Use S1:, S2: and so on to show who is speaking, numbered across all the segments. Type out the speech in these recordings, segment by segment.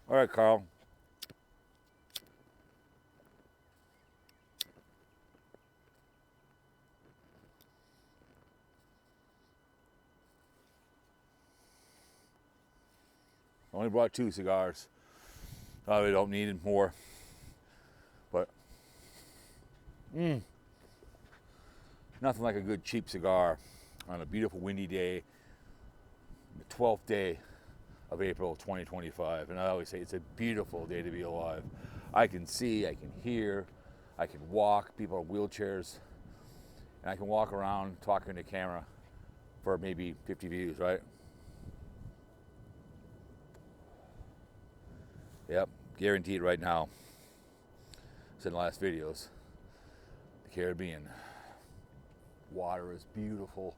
S1: All right, Carl. I only brought 2 cigars. Probably don't need more. But nothing like a good cheap cigar on a beautiful windy day, the 12th day of April 2025. And I always say it's a beautiful day to be alive. I can see, I can hear, I can walk, people in wheelchairs, and I can walk around talking to camera for maybe 50 views, right? Yep, guaranteed right now. Said in the last videos, the Caribbean. Water is beautiful.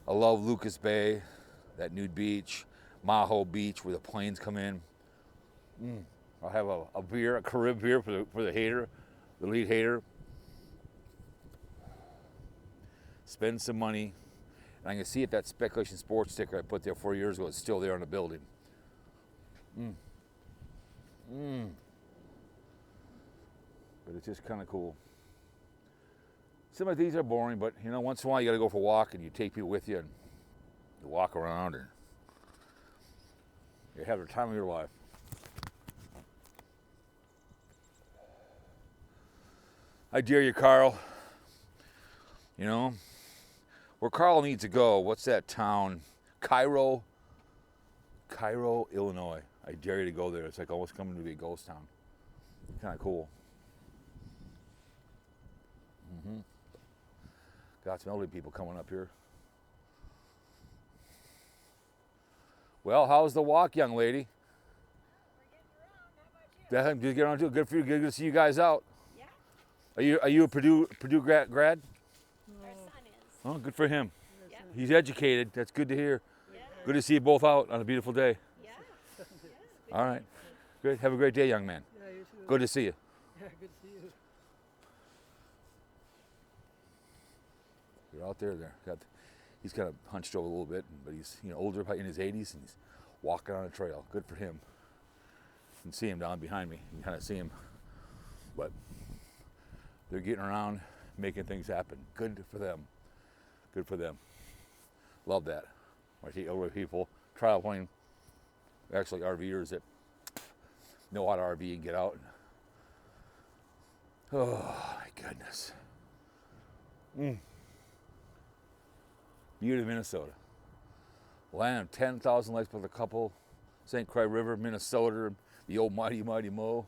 S1: I love Lucas Bay, that nude beach, Maho Beach where the planes come in. I'll have a beer, a Carib beer for the hater, the lead hater. Spend some money. And I can see if that Speculation Sports sticker I put there 4 years ago is still there in the building. But it's just kind of cool. Some of these are boring, but you know, once in a while you got to go for a walk and you take people with you and you walk around and you have the time of your life. I dare you, Carl. You know, where Carl needs to go, what's that town? Cairo, Illinois. I dare you to go there. It's like almost coming to be a ghost town. Kind of cool. Got some elderly people coming up here. Well, how's the walk, young lady?
S2: We're getting around. How about you?
S1: Just get on to it. Good for you. Good to see you guys out.
S2: Yeah.
S1: Are you a Purdue grad?
S2: Our son is.
S1: Oh, good for him.
S2: Yeah.
S1: He's educated. That's good to hear.
S2: Yeah.
S1: Good to see you both out on a beautiful day.
S2: Yeah.
S1: All right. Good. Have a great day, young man.
S3: Yeah, you too.
S1: Good to see you.
S3: Yeah, good to see you.
S1: You're out there. He's kind of hunched over a little bit, but he's older, in his 80s, and he's walking on a trail. Good for him. You can see him down behind me. You can kind of see him. But they're getting around, making things happen. Good for them. Good for them. Love that. I see elderly people traveling, actually RVers that know how to RV and get out. Oh, my goodness. Beauty of Minnesota. Land of 10,000 lakes with a couple. St. Croix River, Minnesota, the old mighty Mo.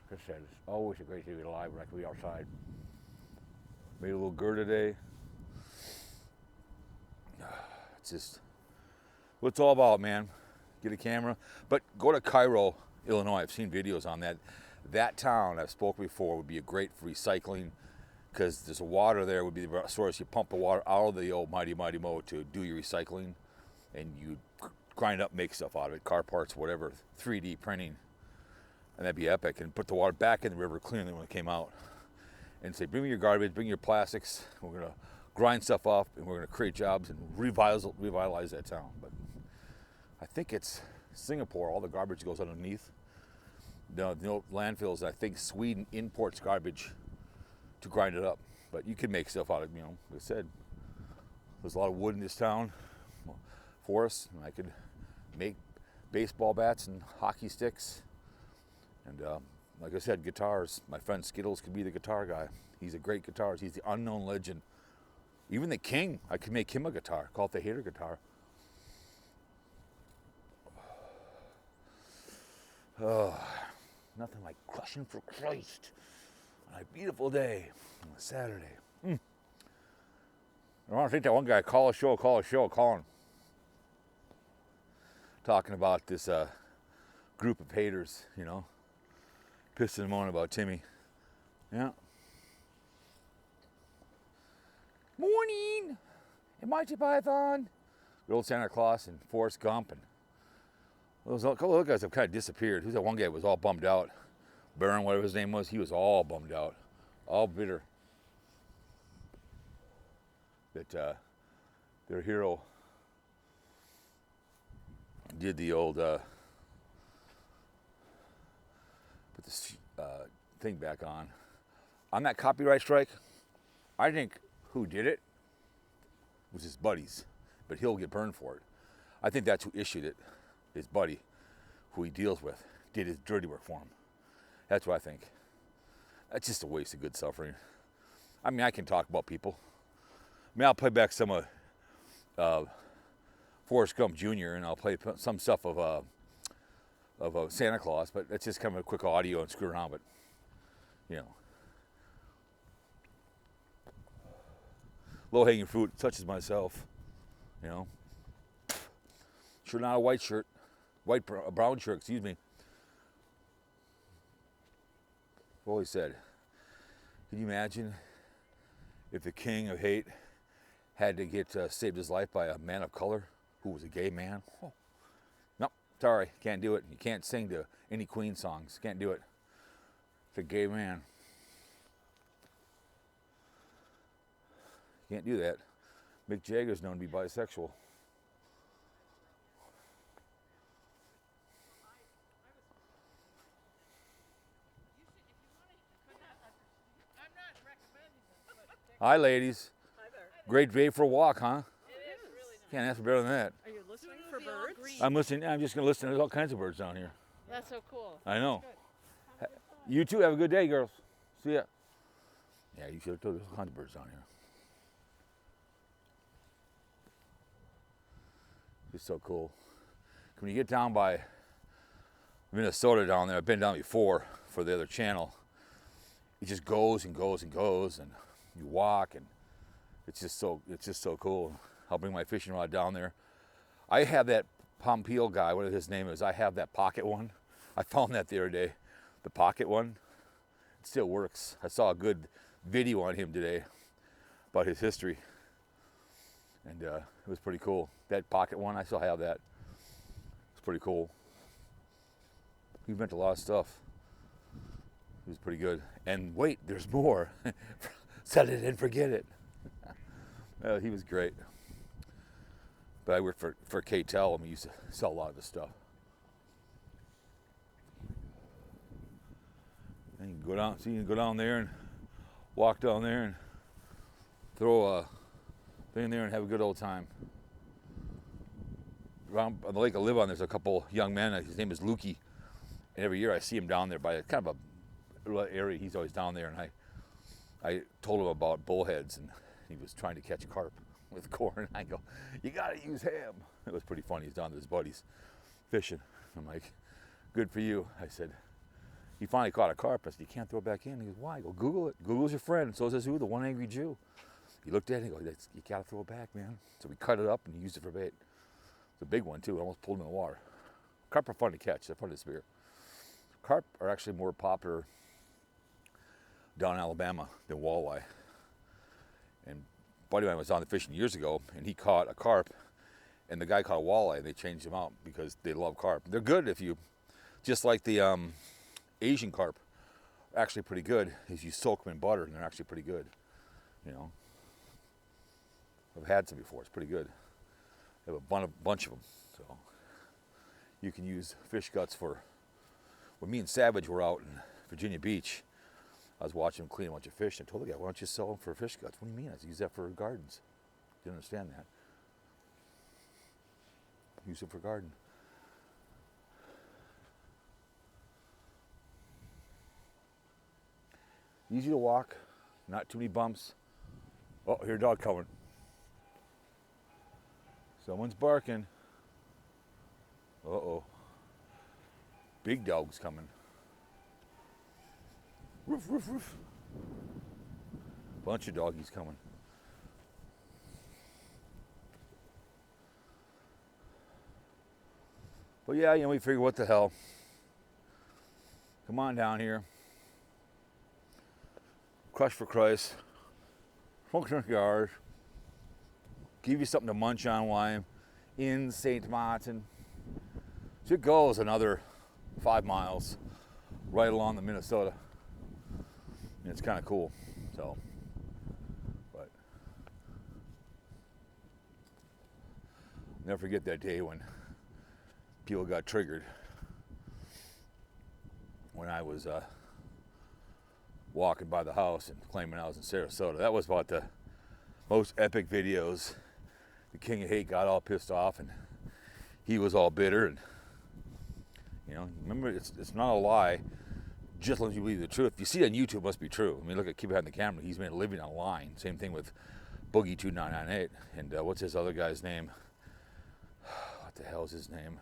S1: Like I said, it's always a great day to be alive when I can be outside. Made a little gur today. It's just what it's all about, man. Get a camera. But go to Cairo, Illinois. I've seen videos on that. That town I've spoken before would be a great for recycling because there's water there would be the source. You pump the water out of the old mighty Mo to do your recycling and you grind up, make stuff out of it, car parts, whatever, 3D printing. And that'd be epic. And put the water back in the river cleanly when it came out. And say, bring me your garbage, bring your plastics. We're going to grind stuff up and we're going to create jobs and revitalize that town. But I think it's Singapore, all the garbage goes underneath. No landfills. I think Sweden imports garbage to grind it up. But you can make stuff out of it, like I said, there's a lot of wood in this town, forests, and I could make baseball bats and hockey sticks. And like I said, guitars. My friend Skittles could be the guitar guy. He's a great guitarist. He's the unknown legend. Even the King, I could make him a guitar. Call it the hater guitar. Oh, nothing like crushing for Christ on a beautiful day on a Saturday. I want to think that one guy, call a show, calling. Talking about this group of haters, pissing and moaning about Timmy. Yeah. Morning! And Monty Python. Good old Santa Claus and Forrest Gump. And those a couple of guys have kind of disappeared. Who's that one guy that was all bummed out? Baron, whatever his name was, he was all bummed out. All bitter. That their hero did the old put this thing back on that copyright strike. I think who did it was his buddies, but he'll get burned for it. I think that's who issued it. His buddy, who he deals with, did his dirty work for him. That's what I think. That's just a waste of good suffering. I mean, I can talk about people. I mean, I'll play back some of Forrest Gump Jr. and I'll play some stuff of Santa Claus, but that's just kind of a quick audio and screw around. But you know, low-hanging fruit, such as myself. You know, sure not a white shirt, brown shirt. Excuse me. I've always said, can you imagine if the king of hate had to get saved his life by a man of color who was a gay man? Oh. No, sorry, can't do it. You can't sing to any Queen songs. Can't do it. It's a gay man. Can't do that. Mick Jagger's known to be bisexual. Hi, ladies.
S3: Hi there.
S1: Great day for a walk, huh?
S3: It is really nice.
S1: Can't ask for better than that.
S3: Are you listening for birds?
S1: I'm listening. I'm just going to listen. There's all kinds of birds down here.
S3: That's so cool.
S1: I know.
S3: Good.
S1: You too. Have a good day, girls. See ya. Yeah, you should have told. There's all kinds of birds down here. It's so cool. When you get down by Minnesota down there, I've been down before for the other channel. It just goes and goes and goes, and you walk, and it's just so cool. I'll bring my fishing rod down there. I have that Pompeo guy, whatever his name is. I have that pocket one. I found that the other day. The pocket one. It still works. I saw a good video on him today about his history, and it was pretty cool. That pocket one, I still have that. It's pretty cool. He meant a lot of stuff. It was pretty good. And wait, there's more. Set it and forget it. He was great. But I worked for K-Tel, and we used to sell a lot of this stuff. And you can go down, so you can go down there and walk down there and throw a thing in there and have a good old time. Around on the lake I live on, there's a couple young men. His name is Lukey. And every year I see him down there by kind of a area. He's always down there, and I told him about bullheads, and he was trying to catch carp with corn. I go, you gotta use ham. It was pretty funny. He's down with his buddies fishing. I'm like, good for you. I said, he finally caught a carp. I said, you can't throw it back in. He goes, why? I go, Google it. Google's your friend. And so says who? The one angry Jew. He looked at it and he goes, you gotta throw it back, man. So we cut it up and he used it for bait. It's a big one too. I almost pulled him in the water. Carp are fun to catch. They're fun to spear. Carp are actually more popular down in Alabama than walleye. And a buddy of mine was on the fishing years ago, and he caught a carp, and the guy caught a walleye, and they changed him out because they love carp. They're good if you, just like the Asian carp, are actually pretty good, is you soak them in butter, and they're actually pretty good, you know. I've had some before. It's pretty good. I have a bunch of them, so you can use fish guts for. When me and Savage were out in Virginia Beach, I was watching him clean a bunch of fish, and I told the guy, why don't you sell them for fish guts? What do you mean? I said, use that for gardens. Didn't understand that. Use it for garden. Easy to walk, not too many bumps. Oh, here a dog coming. Someone's barking. Uh-oh. Big dog's coming. Roof, roof, roof. Bunch of doggies coming. But yeah, we figure, what the hell? Come on down here. Crush for Christ. Function yard. Give you something to munch on while I'm in St. Martin. So it goes another 5 miles right along the Minnesota. And it's kind of cool. So, but never forget that day when people got triggered when I was walking by the house and claiming I was in Sarasota. That was about the most epic videos. The King of Hate got all pissed off and he was all bitter. And you know, remember, it's not a lie. Just let you believe the truth. If you see it on YouTube, it must be true. I mean, look at Keep Behind the Camera. He's made a living online. Same thing with Boogie2998. And what's his other guy's name? What the hell is his name?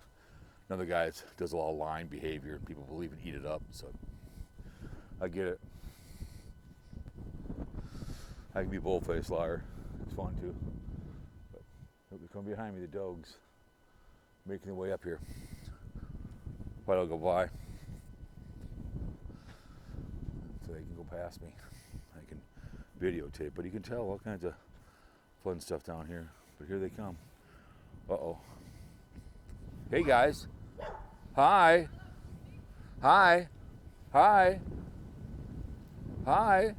S1: Another guy that does a lot of lying behavior and people believe and eat it up. So I get it. I can be a bold-faced liar. It's fun too. But look, they're coming behind me, the dogs, making their way up here. But I'll go by so they can go past me. I can videotape, but you can tell all kinds of fun stuff down here. But here they come. Uh-oh. Hey guys. Hi. Hi. Hi. Hi.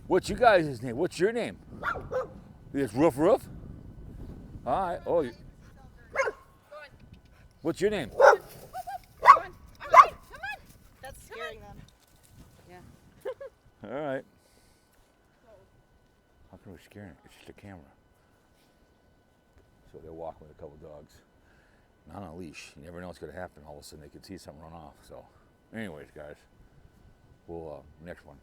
S1: What's you guys' name? What's your name? It's Roof Roof? Hi. Oh. What's your name?
S3: Come on.
S2: That's scaring them.
S3: Yeah.
S1: All right. How come we're scaring it? It's just a camera. So they're walking with a couple dogs. Not on a leash. You never know what's going to happen. All of a sudden they could see something run off. So anyways, guys, we'll, next one.